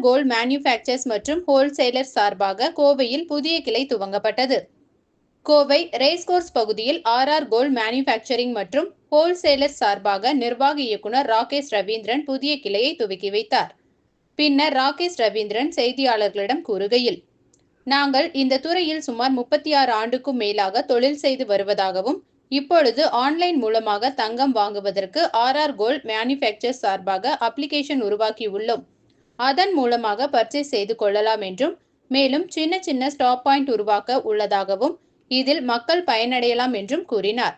Gold manufacturers மற்றும் wholesaler சார்பாக கோவையில் புதிய கிளை துவங்கப்பட்டது. கோவை ரேஸ்கோர்ஸ் பகுதியில் கோல்ட் மேனுஃபேக்சரிங் மற்றும் ஹோல்சேலர் சார்பாக நிர்வாக இயக்குனர் ராகேஷ் ரவீந்திரன் புதிய கிளையை துவக்கி வைத்தார். பின்னர் ராகேஷ் ரவீந்திரன் செய்தியாளர்களிடம் கூறுகையில், நாங்கள் இந்த துறையில் சுமார் 36 ஆண்டுக்கும் மேலாக தொழில் செய்து வருவதாகவும், இப்பொழுது ஆன்லைன் மூலமாக தங்கம் வாங்குவதற்கு கோல்ட் மேனுஃபேக்சர்ஸ் சார்பாக அப்ளிகேஷன் உருவாக்கி உள்ளோம். அதன் மூலமாக பர்ச்சேஸ் செய்து கொள்ளலாம் என்றும், மேலும் சின்ன சின்ன ஸ்டாப் பாயிண்ட் உருவாக்க உள்ளதாகவும், இதில் மக்கள் பயனடையலாம் என்றும் கூறினார்.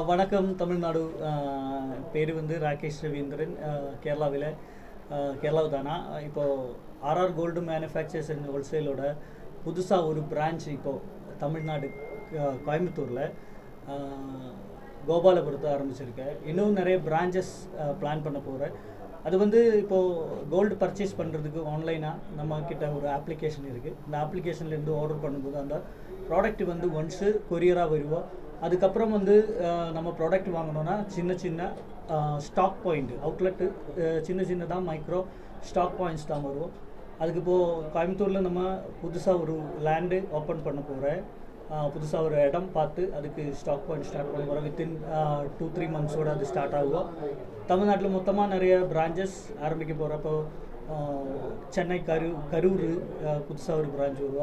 வணக்கம் தமிழ்நாடு. பேர் வந்து ராகேஷ் ரவீந்திரன். கேரளாவில் தானா. இப்போது கோல்டு மேனுஃபேக்சர்ஸ் அண்ட் ஹோல்சேலோட புதுசாக ஒரு பிரான்ச் இப்போது தமிழ்நாடு கோயம்புத்தூரில் கோபாலபுரத்தை ஆரம்பிச்சிருக்கேன். இன்னும் நிறைய பிரான்ச்சஸ் பிளான் பண்ண போகிறேன். அது வந்து இப்போது கோல்டு பர்ச்சேஸ் பண்ணுறதுக்கு ஆன்லைனாக நம்மக்கிட்ட ஒரு அப்ளிகேஷன் இருக்குது. இந்த அப்ளிகேஷன்லேருந்து ஆர்டர் பண்ணும்போது அந்த ப்ராடக்ட் வந்து ஒன்ஸு கொரியராக வருவோம். அதுக்கப்புறம் வந்து நம்ம ப்ராடக்ட் வாங்கினோன்னா சின்ன சின்ன ஸ்டாக் பாயிண்ட் அவுட்லெட்டு சின்ன சின்னதாக மைக்ரோ ஸ்டாக் பாயிண்ட்ஸ் தான் வருவோம். அதுக்கு இப்போது கோயம்புத்தூரில் நம்ம புதுசாக ஒரு லேண்டு ஓப்பன் பண்ண போகிறேன். புதுசாக ஒரு இடம் பார்த்து அதுக்கு ஸ்டாக் பாயிண்ட் ஸ்டார்ட் பண்ண போகிறோம். வித்தின் 2-3 மந்த்ஸோடு அது ஸ்டார்ட் ஆகும். தமிழ்நாட்டில் மொத்தமாக நிறைய பிரான்ச்சஸ் ஆரம்பிக்க போகிறப்போ சென்னை கரூர் புதுசாக ஒரு பிரான்ச் வருவோம்.